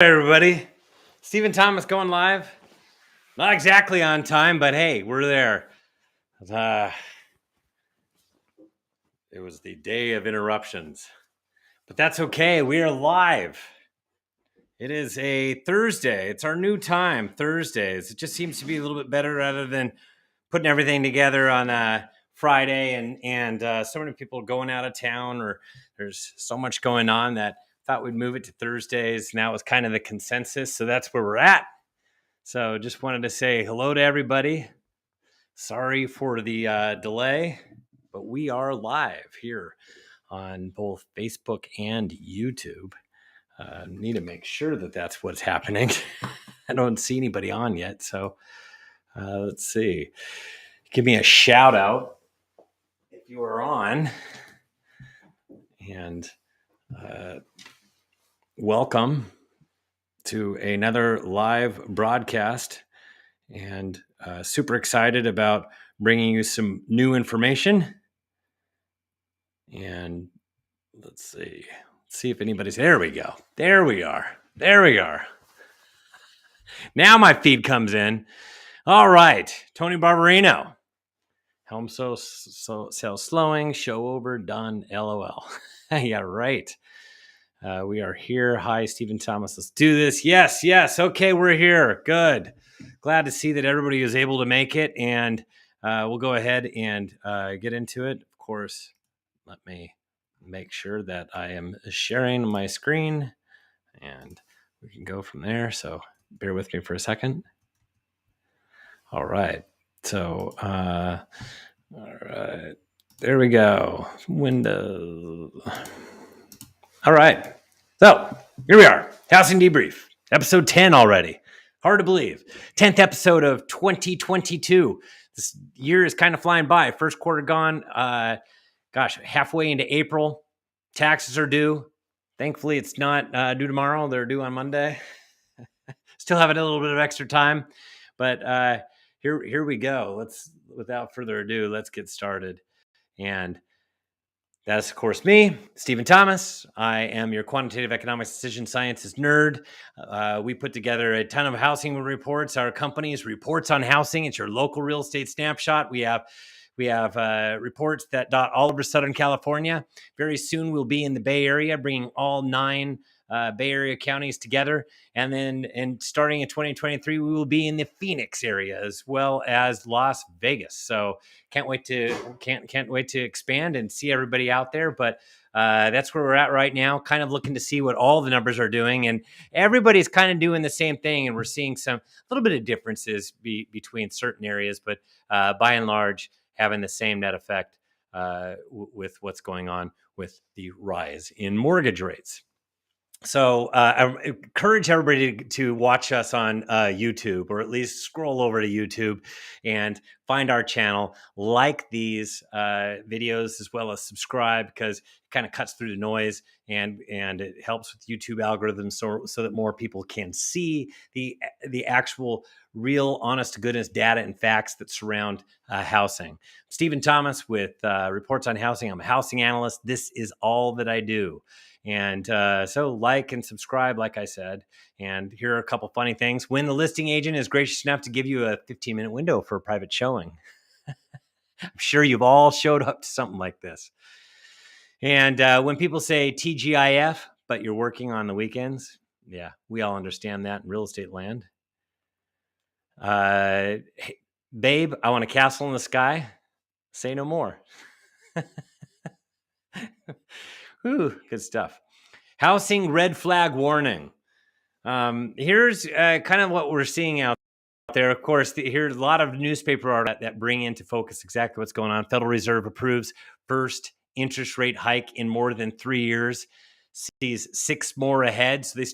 Hey everybody, Stephen Thomas going live. Not exactly on time, but hey, we're there. It was the day of interruptions, but that's okay. We are live. It is a Thursday. It's our new time, Thursdays. It just seems to be a little bit better rather than putting everything together on Friday and so many people going out of town, or there's so much going on that thought we'd move it to Thursdays. Now it's kind of the consensus, so that's where we're at. So just wanted to say hello to everybody. Sorry for the delay, but we are live here on both Facebook and YouTube. Need to make sure that that's what's happening. I don't see anybody on yet, so let's see. Give me a shout out if you are on, and welcome to another live broadcast, and super excited about bringing you some new information. And let's see if anybody's there. We go. There we are. Now my feed comes in. All right, Tony Barbarino. Helm sales slowing. Show over. Done. LOL. Yeah, right. We are here. Hi, Stephen Thomas. Let's do this. Yes. Okay, we're here. Good. Glad to see that everybody is able to make it, and we'll go ahead and get into it. Of course, let me make sure that I am sharing my screen, and we can go from there. So bear with me for a second. All right. So, all right. There we go. Windows. All right. So here we are. Housing Debrief. Episode 10 already. Hard to believe. 10th episode of 2022. This year is kind of flying by. First quarter gone. Halfway into April. Taxes are due. Thankfully, it's not due tomorrow. They're due on Monday. Still having a little bit of extra time. But here we go. Without further ado, let's get started. And that's, of course, me, Stephen Thomas. I am your quantitative economics decision sciences nerd. We put together a ton of housing reports. Our company's reports on housing. It's your local real estate snapshot. We have reports that dot all over Southern California. Very soon we'll be in the Bay Area, bringing all 9 Bay Area counties together. And starting in 2023, we will be in the Phoenix area as well as Las Vegas. So can't wait to expand and see everybody out there. But that's where we're at right now, kind of looking to see what all the numbers are doing. And everybody's kind of doing the same thing. And we're seeing a little bit of differences between certain areas, but by and large, having the same net effect with what's going on with the rise in mortgage rates. So I encourage everybody to watch us on YouTube, or at least scroll over to YouTube and find our channel, like these videos, as well as subscribe, because it kind of cuts through the noise and it helps with YouTube algorithms so that more people can see the actual real honest to goodness data and facts that surround housing. Stephen Thomas with Reports on Housing. I'm a housing analyst. This is all that I do. And so like and subscribe, like I said. And here are a couple funny things. When the listing agent is gracious enough to give you a 15-minute window for a private showing. I'm sure you've all showed up to something like this. And when people say TGIF, but you're working on the weekends, yeah, we all understand that in real estate land. Hey, babe, I want a castle in the sky. Say no more. Ooh, good stuff. Housing red flag warning. Here's kind of what we're seeing out there. Of course, here's a lot of newspaper articles that bring into focus exactly what's going on. Federal Reserve approves first interest rate hike in more than 3 years. Sees 6 more ahead. So they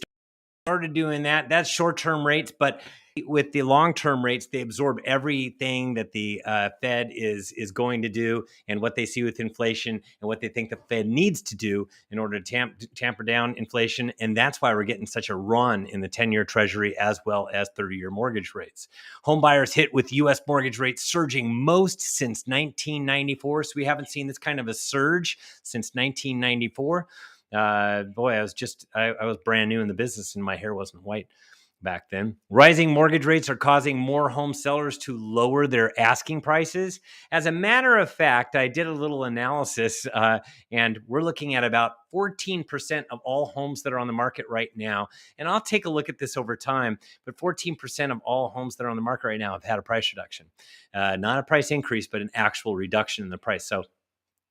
started doing that. That's short-term rates, but with the long-term rates, they absorb everything that the Fed is going to do, and what they see with inflation, and what they think the Fed needs to do in order to tamper down inflation. And that's why we're getting such a run in the 10-year Treasury as well as 30-year mortgage rates. Home buyers hit with U.S. mortgage rates surging most since 1994. So we haven't seen this kind of a surge since 1994. Boy, I was brand new in the business and my hair wasn't white back then. Rising mortgage rates are causing more home sellers to lower their asking prices. As a matter of fact, I did a little analysis, and we're looking at about 14% of all homes that are on the market right now. And I'll take a look at this over time, but 14% of all homes that are on the market right now have had a price reduction. Not a price increase, but an actual reduction in the price. So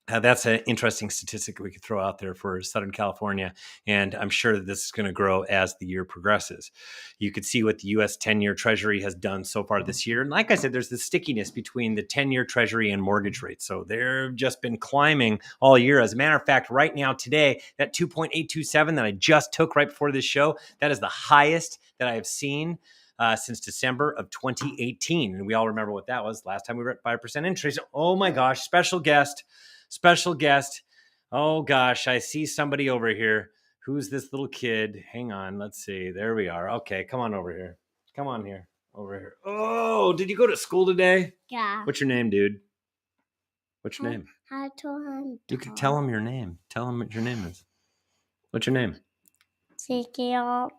that's an interesting statistic we could throw out there for Southern California. And I'm sure that this is going to grow as the year progresses. You could see what the U.S. 10-year Treasury has done so far this year. And like I said, there's this stickiness between the 10-year Treasury and mortgage rates. So they've just been climbing all year. As a matter of fact, right now today, that 2.827 that I just took right before this show, that is the highest that I have seen since December of 2018. And we all remember what that was. Last time we were at 5% interest. Oh my gosh, special guest. Oh gosh, I see somebody over here. Who's this little kid? Hang on, let's see. There we are. Okay, come on over here. Come on here. Over here. Oh, did you go to school today? Yeah. What's your name, dude? What's your name? I told him. You can tell him your name. Tell him what your name is. What's your name? Ezekiel.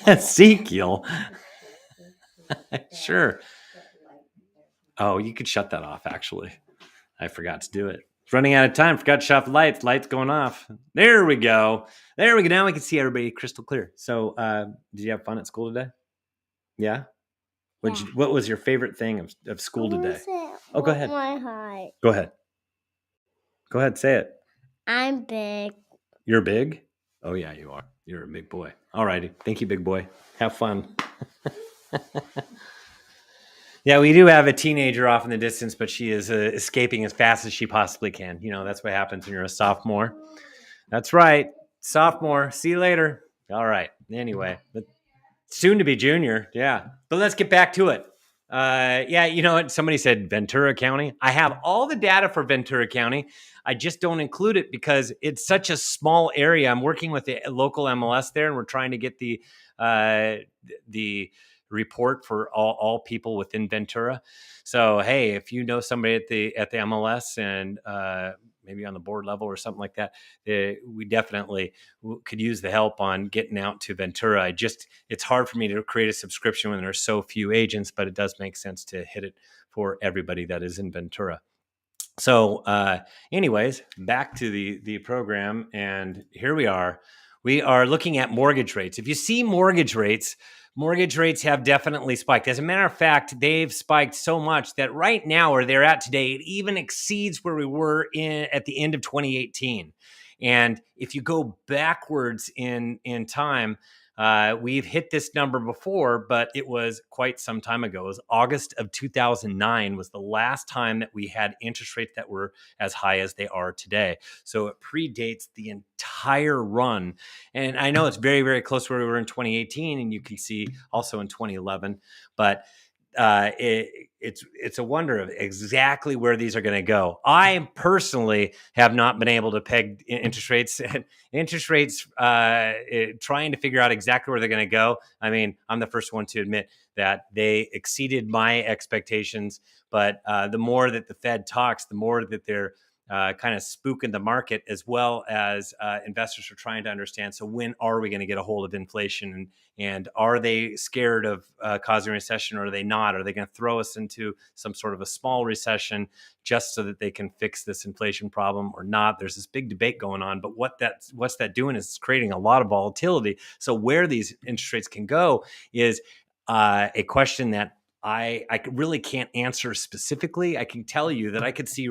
Ezekiel. Sure. Oh, you could shut that off, actually. I forgot to do it. It's running out of time. Forgot to shut off the lights. Lights going off. There we go. Now we can see everybody crystal clear. So, did you have fun at school today? Yeah? What was your favorite thing of school today? Oh, go ahead. My height. Go ahead. Go ahead. Say it. I'm big. You're big? Oh, yeah, you are. You're a big boy. All righty. Thank you, big boy. Have fun. Yeah, we do have a teenager off in the distance, but she is escaping as fast as she possibly can. You know, that's what happens when you're a sophomore. That's right. Sophomore. See you later. All right. Anyway, soon to be junior. Yeah. But let's get back to it. Yeah, you know what? Somebody said Ventura County. I have all the data for Ventura County. I just don't include it because it's such a small area. I'm working with the local MLS there, and we're trying to get the report for all people within Ventura. So, hey, if you know somebody at the MLS and maybe on the board level or something like that, we definitely could use the help on getting out to Ventura. It's hard for me to create a subscription when there's so few agents, but it does make sense to hit it for everybody that is in Ventura. So anyways, back to the program. And here we are. We are looking at mortgage rates. If you see mortgage rates have definitely spiked. As a matter of fact, they've spiked so much that right now, where they're at today, it even exceeds where we were at the end of 2018. And if you go backwards in time, we've hit this number before, but it was quite some time ago. It was August of 2009 was the last time that we had interest rates that were as high as they are today. So it predates the entire run. And I know it's very, very close to where we were in 2018, and you can see also in 2011. But it's a wonder of exactly where these are going to go. I personally have not been able to peg interest rates trying to figure out exactly where they're going to go. I mean, I'm the first one to admit that they exceeded my expectations, but the more that the Fed talks, the more that they're kind of spooking the market, as well as investors are trying to understand. So when are we going to get a hold of inflation, and are they scared of causing a recession, or are they not? Are they going to throw us into some sort of a small recession just so that they can fix this inflation problem or not? There's this big debate going on, but what's that doing is it's creating a lot of volatility. So where these interest rates can go is a question that I really can't answer specifically. I can tell you that I could see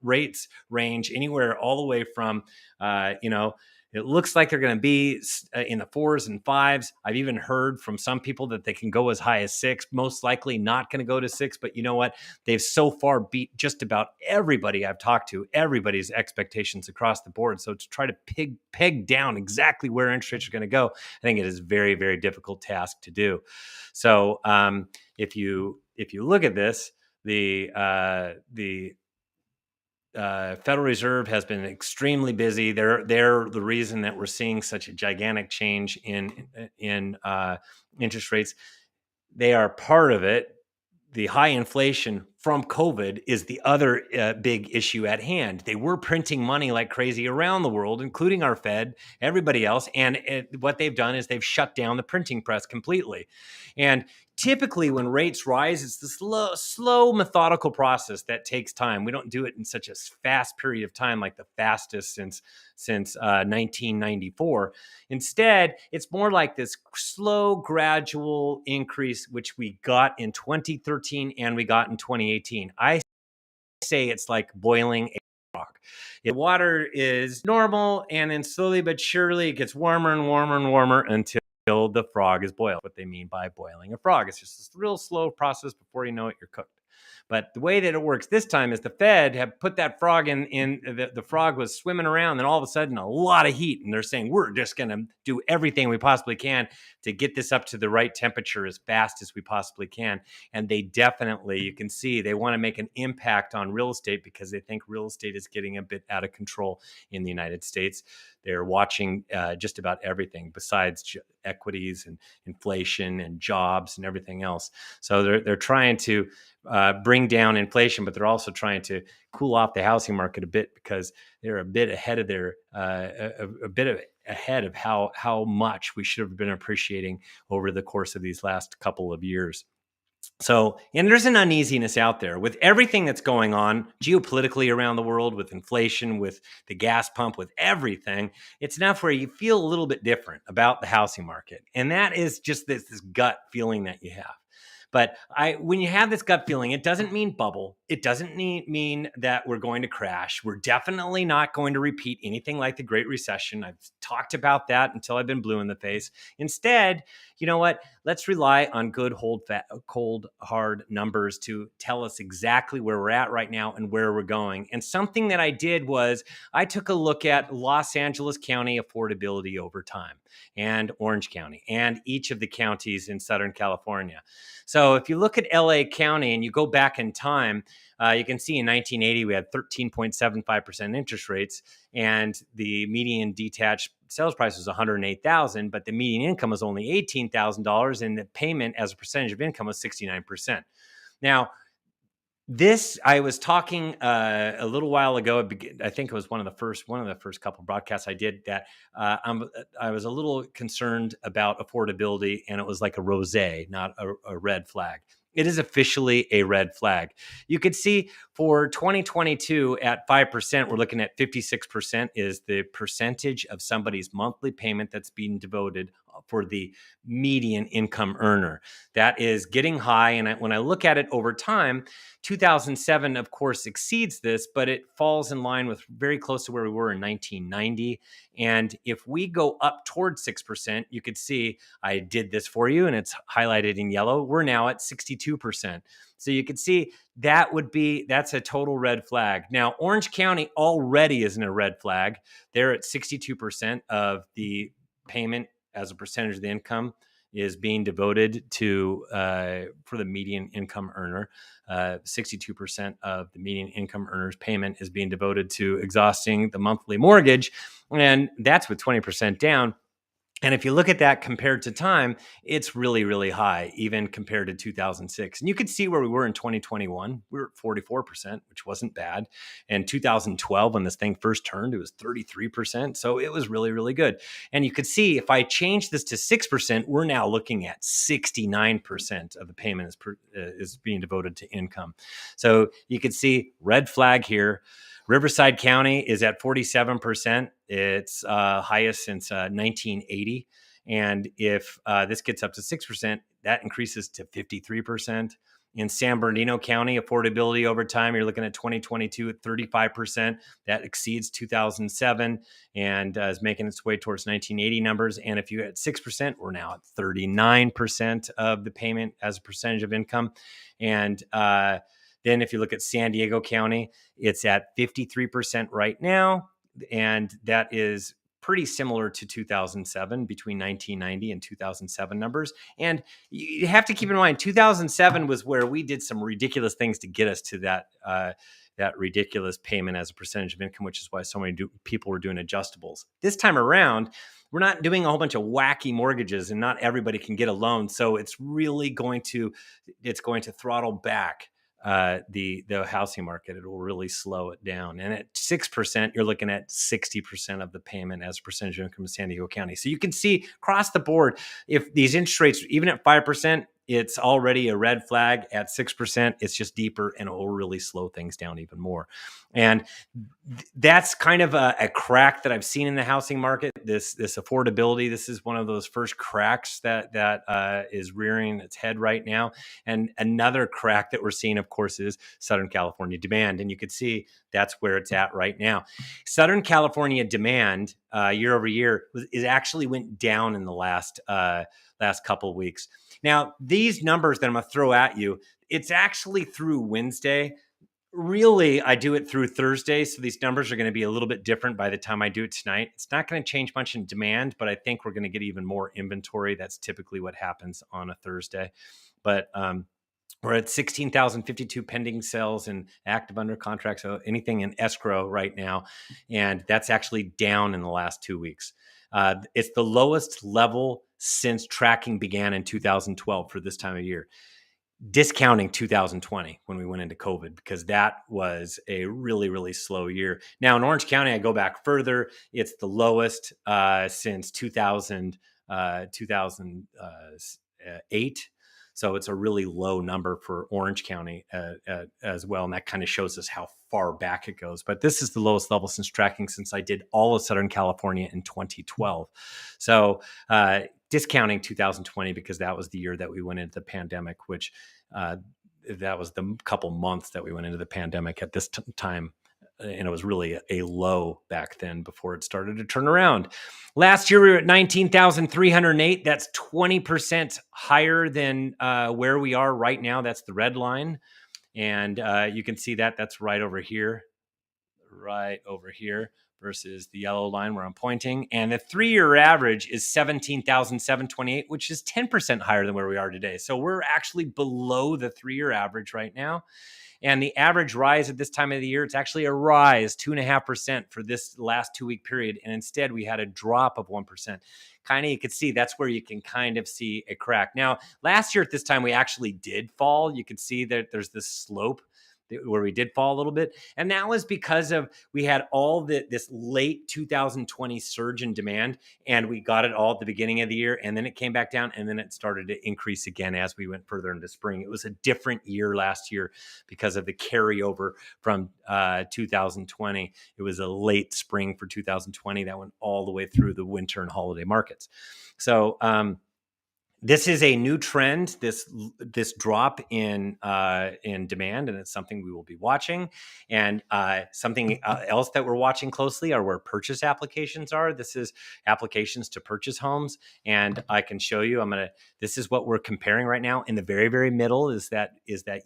rates range anywhere all the way from, it looks like they're going to be in the 4s and 5s. I've even heard from some people that they can go as high as 6, most likely not going to go to 6. But you know what? They've so far beat just about everybody I've talked to, everybody's expectations across the board. So to try to peg down exactly where interest rates are going to go, I think it is a very, very difficult task to do. So if you look at this, the Federal Reserve has been extremely busy. They're the reason that we're seeing such a gigantic change in interest rates. They are part of it. the high inflation from COVID is the other big issue at hand. They were printing money like crazy around the world, including our Fed, everybody else. And what they've done is they've shut down the printing press completely. And typically when rates rise, it's this slow, methodical process that takes time. We don't do it in such a fast period of time, like the fastest since 1994. Instead, it's more like this slow, gradual increase, which we got in 2013 and we got in 2018. I say it's like boiling a frog. The water is normal, and then slowly but surely it gets warmer and warmer and warmer until the frog is boiled. What they mean by boiling a frog. It's just this real slow process. Before you know it, you're cooked. But the way that it works this time is the Fed have put that frog in the frog was swimming around, and all of a sudden a lot of heat. And they're saying, we're just going to do everything we possibly can to get this up to the right temperature as fast as we possibly can. And they definitely, you can see, they want to make an impact on real estate because they think real estate is getting a bit out of control in the United States. They're watching just about everything besides equities and inflation and jobs and everything else. So they're trying to bring down inflation, but they're also trying to cool off the housing market a bit because they're a bit ahead of their ahead of how much we should have been appreciating over the course of these last couple of years. So, and there's an uneasiness out there with everything that's going on geopolitically around the world, with inflation, with the gas pump, with everything. It's enough where you feel a little bit different about the housing market. And that is just this gut feeling that you have. But when you have this gut feeling, it doesn't mean bubble. It doesn't mean that we're going to crash. We're definitely not going to repeat anything like the Great Recession. I've talked about that until I've been blue in the face. Instead, you know what? Let's rely on good, cold, hard numbers to tell us exactly where we're at right now and where we're going. And something that I did was I took a look at Los Angeles County affordability over time, and Orange County, and each of the counties in Southern California. So if you look at LA County and you go back in time, you can see in 1980, we had 13.75% interest rates, and the median detached sales price was $108,000, but the median income was only $18,000, and the payment as a percentage of income was 69%. Now, I was talking a little while ago. I think it was one of the first couple of broadcasts I did that I was a little concerned about affordability, and it was like a rosé, not a red flag. It is officially a red flag. You could see for 2022 at 5%, we're looking at 56% is the percentage of somebody's monthly payment that's being devoted for the median income earner. That is getting high. And when I look at it over time, 2007, of course, exceeds this, but it falls in line with very close to where we were in 1990. And if we go up towards 6%, you could see I did this for you, and it's highlighted in yellow. We're now at 62%. So you can see that's a total red flag. Now, Orange County already isn't a red flag. They're at 62% of the payment as a percentage of the income is being devoted to for the median income earner. 62% of the median income earner's payment is being devoted to exhausting the monthly mortgage, and that's with 20% down. And if you look at that compared to time, it's really, really high, even compared to 2006. And you could see where we were in 2021. We were at 44%, which wasn't bad. And 2012, when this thing first turned, it was 33%. So it was really, really good. And you could see if I change this to 6%, we're now looking at 69% of the payment is being devoted to income. So you could see red flag here. Riverside County is at 47%. It's highest since 1980. And if this gets up to 6%, that increases to 53%. In San Bernardino County, affordability over time, you're looking at 2022 at 35%. That exceeds 2007 and is making its way towards 1980 numbers. And if you're at 6%, we're now at 39% of the payment as a percentage of income. And then if you look at San Diego County, it's at 53% right now. And that is pretty similar to 2007, between 1990 and 2007 numbers. And you have to keep in mind, 2007 was where we did some ridiculous things to get us to that ridiculous payment as a percentage of income, which is why so many people were doing adjustables. This time around, we're not doing a whole bunch of wacky mortgages, and not everybody can get a loan. So it's really going to throttle back the housing market. It will really slow it down. And at 6%, you're looking at 60% of the payment as a percentage of income in San Diego County. So you can see across the board, if these interest rates, even at 5%, it's already a red flag. At 6%, it's just deeper, and it will really slow things down even more. And that's kind of a crack that I've seen in the housing market. This affordability. This is one of those first cracks that is rearing its head right now. And another crack that we're seeing, of course, is Southern California demand. And you can see that's where it's at right now. Southern California demand year over year is actually went down in the last couple of weeks. Now, these numbers that I'm going to throw at you, it's actually through Wednesday. Really, I do it through Thursday, so these numbers are going to be a little bit different by the time I do it tonight. It's not going to change much in demand, but I think we're going to get even more inventory. That's typically what happens on a Thursday. But we're at 16,052 pending sales and active under contract, so anything in escrow right now, and that's actually down in the last 2 weeks. It's the lowest level since tracking began in 2012 for this time of year, discounting 2020 when we went into COVID, because that was a really, really slow year. Now in Orange County, I go back further. It's the lowest since 2008. So it's a really low number for Orange County as well. And that kind of shows us how far back it goes. But this is the lowest level since tracking since I did all of Southern California in 2012. So discounting 2020, because that was the year that we went into the pandemic, which that was the couple months that we went into the pandemic at this time. And it was really a low back then before it started to turn around. Last year, we were at 19,308. That's 20% higher than where we are right now. That's the red line. And you can see that that's right over here versus the yellow line where I'm pointing. And the 3-year average is 17,728, which is 10% higher than where we are today. So we're actually below the 3-year average right now. And the average rise at this time of the year, it's actually a rise 2.5% for this last 2-week period. And instead, we had a drop of 1%. Kind of, you could see that's where you can kind of see a crack. Now, last year at this time, we actually did fall. You could see that there's this slope where we did fall a little bit. And that was because of, we had all this late 2020 surge in demand, and we got it all at the beginning of the year. And then it came back down, and then it started to increase again as we went further into spring. It was a different year last year because of the carryover from 2020. It was a late spring for 2020 that went all the way through the winter and holiday markets. So, this is a new trend, this drop in demand, and it's something we will be watching. And something else that we're watching closely are where purchase applications are. This is applications to purchase homes, and I can show you. This is what we're comparing right now. In the very, very middle is that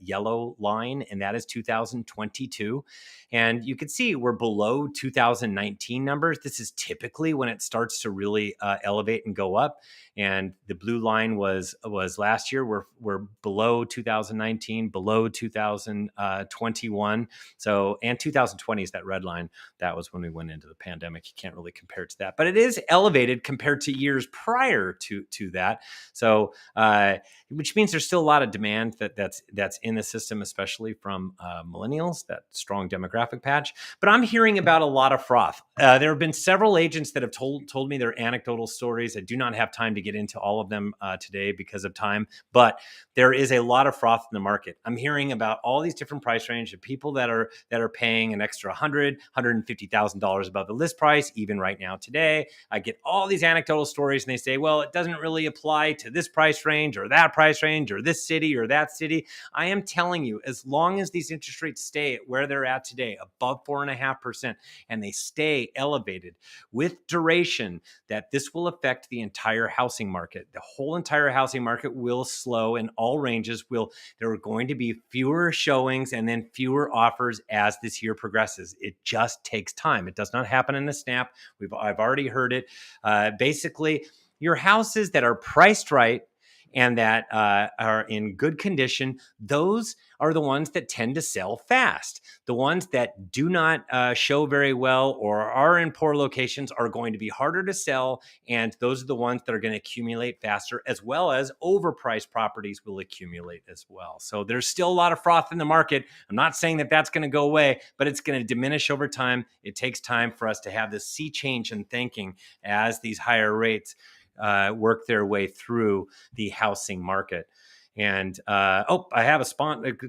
yellow line, and that is 2022. And you can see we're below 2019 numbers. This is typically when it starts to really elevate and go up. And the blue line was last year. We're below 2019, below 2021. So, and 2020 is that red line. That was when we went into the pandemic. You can't really compare it to that, but it is elevated compared to years prior to that. So, which means there's still a lot of demand that's in the system, especially from millennials, that strong demographic patch. But I'm hearing about a lot of froth. There have been several agents that have told me their anecdotal stories. I do not have time to get into all of them today because of time, but there is a lot of froth in the market. I'm hearing about all these different price range of people that are paying an extra $150,000 above the list price, even right now today. I get all these anecdotal stories, and they say, well, it doesn't really apply to this price range or that price range or this city or that city. I am telling you, as long as these interest rates stay at where they're at today, above 4.5%, and they stay elevated with duration, that this will affect the entire housing market. The whole entire housing market will slow, and all ranges will. There are going to be fewer showings and then fewer offers as this year progresses. It just takes time. It does not happen in a snap. I've already heard it. Basically, your houses that are priced right, and that are in good condition, those are the ones that tend to sell fast. The ones that do not show very well or are in poor locations are going to be harder to sell, and those are the ones that are going to accumulate faster, as well as overpriced properties will accumulate as well. So there's still a lot of froth in the market. I'm not saying that that's going to go away, but it's going to diminish over time. It takes time for us to have this sea change in thinking as these higher rates work their way through the housing market. And I have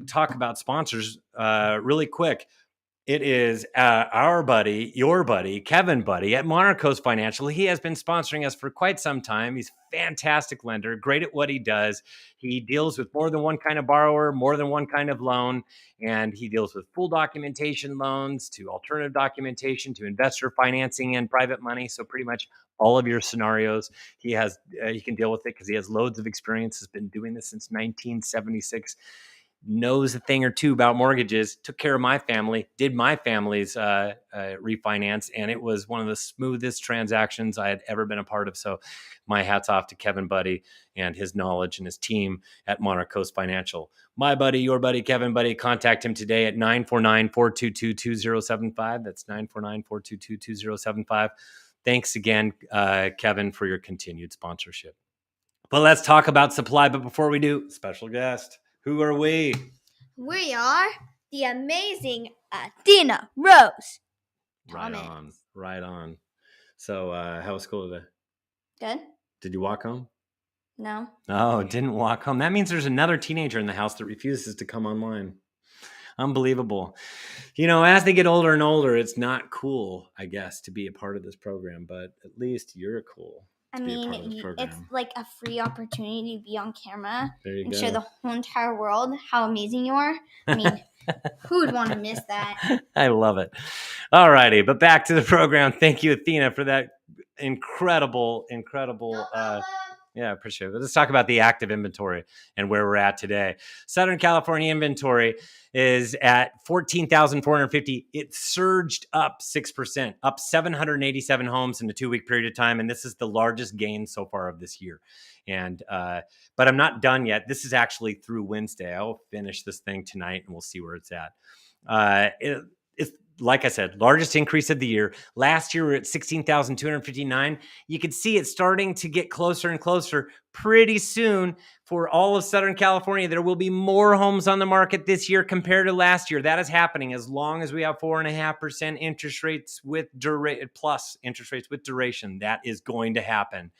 talk about sponsors really quick. It is our buddy, your buddy, Kevin Buddy at Monarch Coast Financial. He has been sponsoring us for quite some time. He's a fantastic lender, great at what he does. He deals with more than one kind of borrower, more than one kind of loan, and he deals with full documentation loans to alternative documentation to investor financing and private money. So pretty much all of your scenarios, he can deal with it because he has loads of experience. Has been doing this since 1976. Knows a thing or two about mortgages, took care of my family, did my family's refinance, and it was one of the smoothest transactions I had ever been a part of. So my hat's off to Kevin Buddy and his knowledge and his team at Monarch Coast Financial. My buddy, your buddy, Kevin Buddy, contact him today at 949-422-2075. That's 949-422-2075. Thanks again, Kevin, for your continued sponsorship. Well, let's talk about supply. But before we do, special guest. Who are we? We are the amazing Athena Rose Thomas. Right on. So, how was school today? Good. Did you walk home? No. Oh, didn't walk home. That means there's another teenager in the house that refuses to come online. Unbelievable. As they get older and older, it's not cool, I guess, to be a part of this program, but at least you're cool. It's like a free opportunity to be on camera and go. show the whole entire world how amazing you are. Who would want to miss that? I love it. All righty, but back to the program. Thank you, Athena, for that incredible. Yeah, appreciate it. Let's talk about the active inventory and where we're at today. Southern California inventory is at 14,450. It surged up 6%, up 787 homes in a 2-week period of time. And this is the largest gain so far of this year. And but I'm not done yet. This is actually through Wednesday. I'll finish this thing tonight and we'll see where it's at. It's like I said, largest increase of the year. Last year, we were at 16,259. You can see it starting to get closer and closer. Pretty soon, for all of Southern California, there will be more homes on the market this year compared to last year. That is happening as long as we have 4.5% interest rates with plus interest rates with duration. That is going to happen.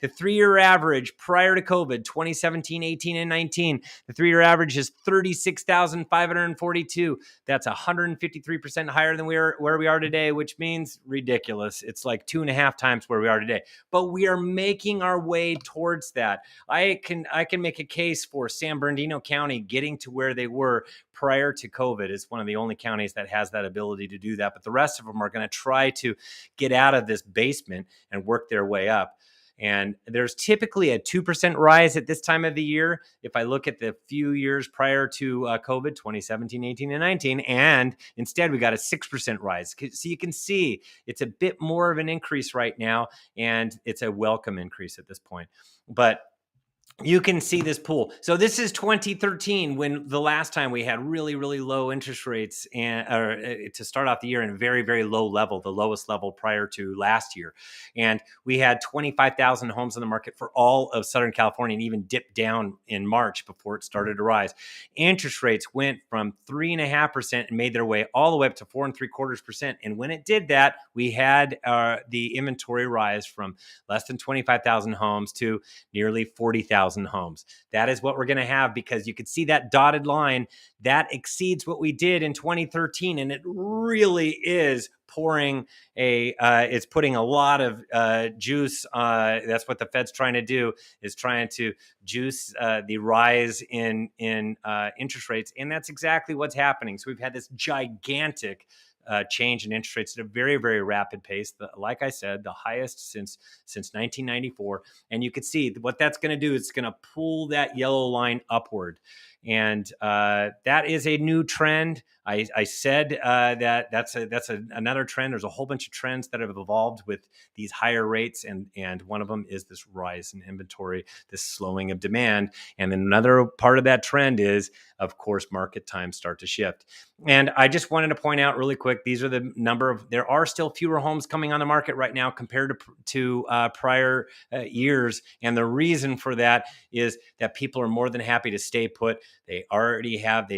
The 3-year average prior to COVID, 2017, 18, and 19, the 3-year average is 36,542. That's 153% higher than where we are today, which means ridiculous. It's like 2.5 times where we are today. But we are making our way towards that. I can make a case for San Bernardino County getting to where they were prior to COVID. It's one of the only counties that has that ability to do that. But the rest of them are going to try to get out of this basement and work their way up. And there's typically a 2% rise at this time of the year. If I look at the few years prior to COVID, 2017, 18, and 19, and instead we got a 6% rise. So you can see it's a bit more of an increase right now, and it's a welcome increase at this point. But you can see this pool. So this is 2013, when the last time we had really, really low interest rates and to start off the year in a very, very low level, the lowest level prior to last year. And we had 25,000 homes on the market for all of Southern California, and even dipped down in March before it started to rise. Interest rates went from 3.5% and made their way all the way up to 4.75%. And when it did that, we had the inventory rise from less than 25,000 homes to nearly 40,000 homes. That is what we're going to have, because you can see that dotted line that exceeds what we did in 2013. And it really is pouring it's putting a lot of juice. That's what the Fed's trying to do, is trying to juice the rise in interest rates. And that's exactly what's happening. So we've had this gigantic change in interest rates at a very, very rapid pace. Like I said, the highest since 1994. And you can see what that's going to do. It's going to pull that yellow line upward. And that is a new trend. I said that's another trend. There's a whole bunch of trends that have evolved with these higher rates, and one of them is this rise in inventory, this slowing of demand. And then another part of that trend is, of course, market times start to shift. And I just wanted to point out really quick, these are the number of, there are still fewer homes coming on the market right now compared to prior years. And the reason for that is that people are more than happy to stay put. They have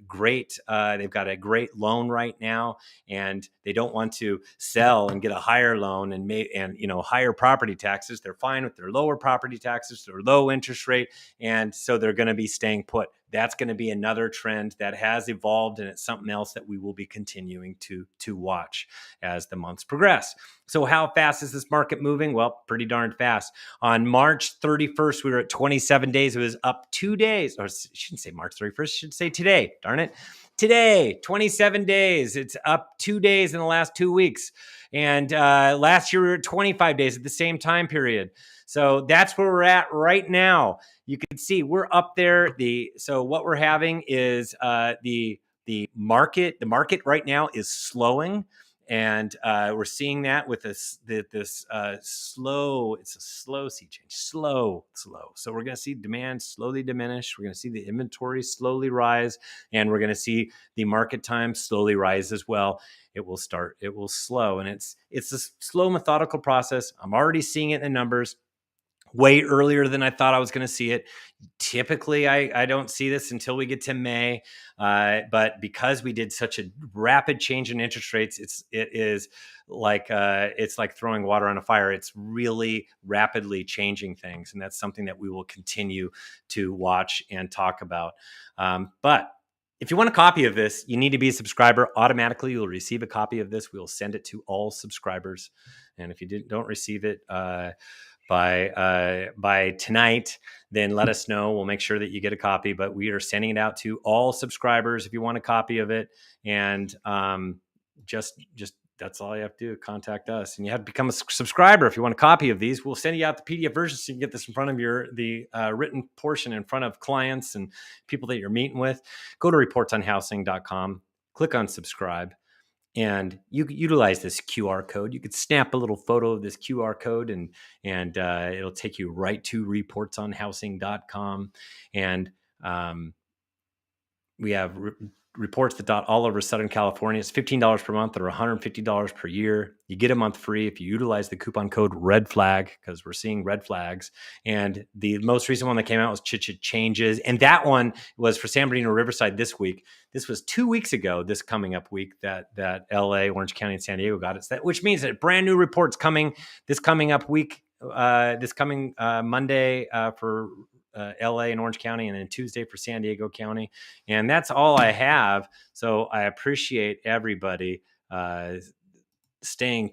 great, they've got a great loan right now, and they don't want to sell and get a higher loan and higher property taxes. They're fine with their lower property taxes, their low interest rate. And so they're going to be staying put. That's going to be another trend that has evolved, and it's something else that we will be continuing to watch as the months progress. So how fast is this market moving? Well, pretty darn fast. On March 31st, we were at 27 days. It was up 2 days. Or I shouldn't say March 31st. I should say today. Darn it. Today, 27 days. It's up 2 days in the last 2 weeks. And last year, we were at 25 days at the same time period. So that's where we're at right now. You can see we're up there. So what we're having is the market. The market right now is slowing, and we're seeing that with this slow. It's a slow sea change. Slow. So we're going to see demand slowly diminish. We're going to see the inventory slowly rise, and we're going to see the market time slowly rise as well. It will slow, and it's a slow, methodical process. I'm already seeing it in the numbers way earlier than I thought I was going to see it. Typically, I don't see this until we get to May, but because we did such a rapid change in interest rates, it's like throwing water on a fire. It's really rapidly changing things, and that's something that we will continue to watch and talk about. But if you want a copy of this, you need to be a subscriber. Automatically, you'll receive a copy of this. We'll send it to all subscribers, and if you don't receive it by tonight, then let us know. We'll make sure that you get a copy, but we are sending it out to all subscribers if you want a copy of it. And just that's all you have to do. Contact us, and you have to become a subscriber if you want a copy of these. We'll send you out the PDF version so you can get this in front of the written portion in front of clients and people that you're meeting with. Go to reportsonhousing.com, click on subscribe, and you could utilize this QR code. You could snap a little photo of this QR code, and it'll take you right to reportsonhousing.com. And we have reports that dot all over Southern California. It's $15 per month or $150 per year. You get a month free if you utilize the coupon code Red Flag, because we're seeing red flags. And the most recent one that came out was Changes. And that one was for San Bernardino Riverside this week. This was 2 weeks ago, this coming up week, that LA, Orange County, and San Diego got it. Which means that brand new reports coming this coming up week, this coming Monday for LA and Orange County, and then Tuesday for San Diego County. And that's all I have. So I appreciate everybody staying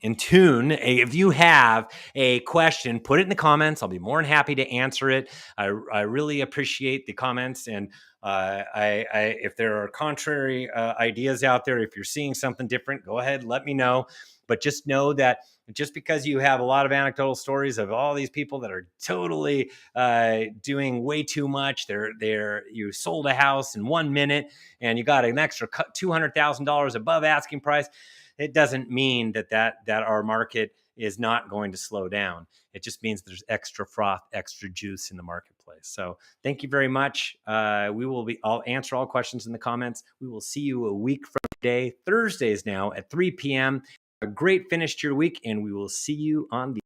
in tune. If you have a question, put it in the comments. I'll be more than happy to answer it. I really appreciate the comments. And if there are contrary ideas out there, if you're seeing something different, go ahead, let me know. But just know that just because you have a lot of anecdotal stories of all these people that are totally doing way too much, you sold a house in 1 minute and you got an extra $200,000 above asking price, it doesn't mean that our market is not going to slow down. It just means there's extra froth, extra juice in the marketplace. So thank you very much. I'll answer all questions in the comments. We will see you a week from today, Thursdays now at 3 p.m. A great finish to your week, and we will see you on the